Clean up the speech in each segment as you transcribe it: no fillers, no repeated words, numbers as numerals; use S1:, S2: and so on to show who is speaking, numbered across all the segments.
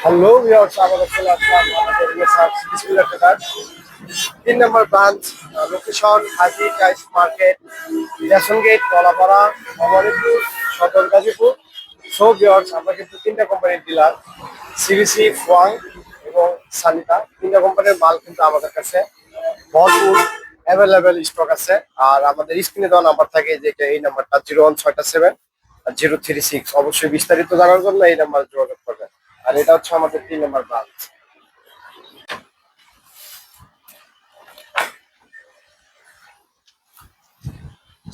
S1: Hello viewers, আমাদের চলে আসলাম আমাদের মেসার্স বিসমিল্লাহ ট্রেডার্স 3 নম্বর branch, location Haji tiles market, ration gate, Kalapara, Bhabanipur, সদর গাজীপুর। সো ভিউয়ার্স, আমরা কিন্তু 3টা কোম্পানির ডিলার, সিবিসি, ফোয়াং এবং সানিতা। 3টা কোম্পানির মাল কিন্তু আমাদের কাছে ভরপুর অ্যাভেলেবেল স্টক আছে। আর আমাদের স্ক্রিনে দেওয়া নাম্বার থাকে, যে এই নাম্বারটা 01667 036। অবশ্যই বিস্তারিত জানার জন্য এই নাম্বার যোগাযোগ করবেন। আর এটা হচ্ছে আমাদের 3 নম্বর ব্রাঞ্চ।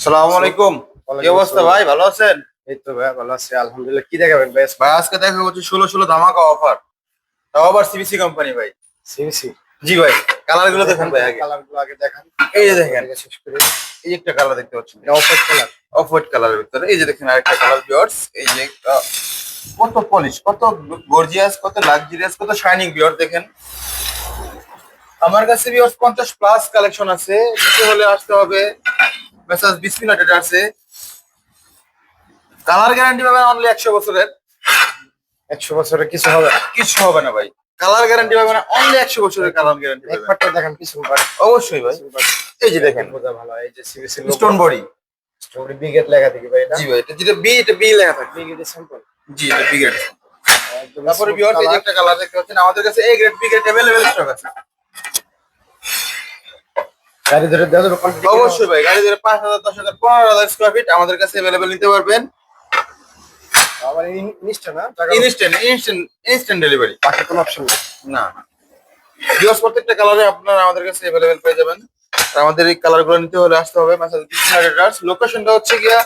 S2: সালামু আলাইকুম। কি অবস্থা ভাই, ভালো আছেন?
S1: এই তো ভাই ভালো আছি আলহামদুলিল্লাহ। কি দেখাবেন ভাই?
S2: ভাই আজকে দেখা হচ্ছে 16 ধামাকা অফার, তাও আবার সিবিসি কোম্পানি ভাই।
S1: সিবিসি।
S2: জি ভাই, কালার গুলো দেখেন ভাই আগে।
S1: কালার গুলো আগে দেখান।
S2: এই যে দেখেন,
S1: শেষ করে
S2: এই যে একটা কালার দেখতে পাচ্ছেন,
S1: এটা off white colour.
S2: Off white কালারের ভিতরে এই যে দেখেন আরেকটা কালার ভিউয়ার্স। এই যে কত পলিশ, কত গর্জিয়াস, কত লাক্সারিয়াস, কত শাইনিং ভিউয়ার্স দেখেন। আমার কাছে ভিউয়ার্স 50 প্লাস কালেকশন আছে। নিতে হলে আসতে হবে মেসার্স বিসমিল্লাহ ট্রেডার্সে। কালার গ্যারান্টি পাবেন অনলি 100 বছরের।
S1: 100 বছরে কিছু হবে না?
S2: কিছু হবে না ভাই, কালার গ্যারান্টি পাবেন অনলি 100 বছরের কালার গ্যারান্টি
S1: এক
S2: পাবেন।
S1: পাটটা দেখান কিছু বার।
S2: অবশ্যই ভাই, এই যে দেখেন
S1: বোঝা ভালো। এই যে সিবিসি
S2: স্টোন বডি।
S1: স্টোরি বিগেট লেখা থাকে ভাই। এটা
S2: জি ভাই, এটা যেটা বি, এটা বি লেখা থাকে।
S1: বিগেট স্যাম্পল।
S2: জি, এটা বি গ্রেড।
S1: একদম
S2: তারপরে ভিউয়ার্স এই যে একটা কালার দেখতে পাচ্ছেন, আমাদের কাছে A grade B grade available stock আছে।
S1: গাড়ি ধরে দেওয়া যাবে কোয়ান্টিটি?
S2: অবশ্যই ভাই, গাড়ি ধরে 5000 10000 15000 স্কয়ার ফিট আমাদের কাছে अवेलेबल নিতে পারবেন।
S1: আবার ইনস্ট্যান্ট না?
S2: ইনস্ট্যান্ট ডেলিভারি,
S1: বাকি কোনো অপশন নেই?
S2: না না। ভিউয়ার্স প্রত্যেকটা কালারে আপনারা আমাদের কাছে अवेलेबल পেয়ে যাবেন। আর আমাদের এই কালারগুলো নিতে হলে আসতে হবে মেসার্স বিসমিল্লাহ ট্রেডার্স। লোকেশনটা হচ্ছে গিয়া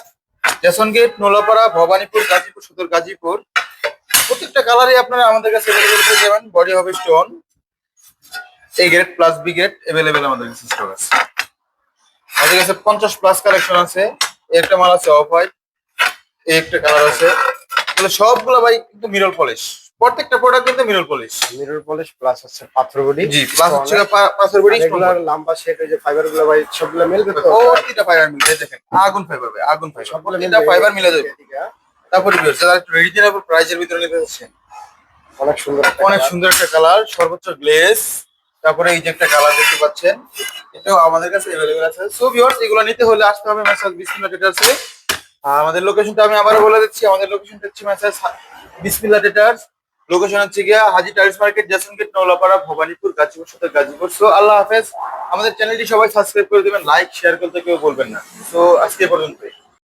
S2: রেশন গেট, নোলাপাড়া, ভবানীপুর, গাজীপুর, সদর গাজীপুর। প্রত্যেকটা কালারই আপনারা আমাদের কাছে अवेलेबल পেয়ে যাবেন। বডি হবে stone, A grade plus B grade available আমাদের কাছে স্টক আছে। আমাদের কাছে 50 প্লাস কালেকশন আছে। একটা মাল আছে অফ হোয়াইট, এই একটা কালার আছে। এগুলো সবগুলো ভাই কিন্তু মিরর পলিশ, প্রত্যেকটা প্রোডাক্ট কিন্তু mirror polish.
S1: Mirror polish plus হচ্ছে পাথর বডি।
S2: জি, প্লাস হচ্ছে পাথর বডি।
S1: এগুলার লম্বা শেপ, এই যে ফাইবার গুলো ভাই সবগুলো মিলবে তো?
S2: প্রত্যেকটা ফাইবার মিলে দেখেন, আগুন ফাইবার ভাই, আগুন ফাইবার, প্রত্যেকটা ফাইবার মিলে যাবে। তারপরে যারা একটু রিজনেবল প্রাইসের ভিতরে নিতে চাচ্ছেন,
S1: অনেক সুন্দর
S2: অনেক সুন্দর একটা কালার, সর্বোচ্চ গ্লেজ। তারপরে এই যে একটা কালার দেখতে পাচ্ছেন, এটাও আমাদের কাছে अवेलेबल আছে। সো ভিউয়ার্স, এগুলো নিতে হলে আসতে হবে মেসার্স বিসমিল্লাহ ট্রেডার্সে। আমাদের লোকেশনটা আমি আবারও বলে দিচ্ছি, আমাদের লোকেশনটা হচ্ছে মেসার্স বিসমিল্লাহ ট্রেডার্স। লোকেশন হচ্ছে গিয়া হাজি টাইলস মার্কেট, জেসন গেট, নওলাপাড়া, ভবানীপুর, গাজীপুর, সদর গাজীপুর। সো আল্লাহ হাফেজ। আমাদের চ্যানেলটি সবাই সাবস্ক্রাইব করে দেবেন, লাইক শেয়ার করতে কেউ বলবেন না। সো আজকে এ পর্যন্তই।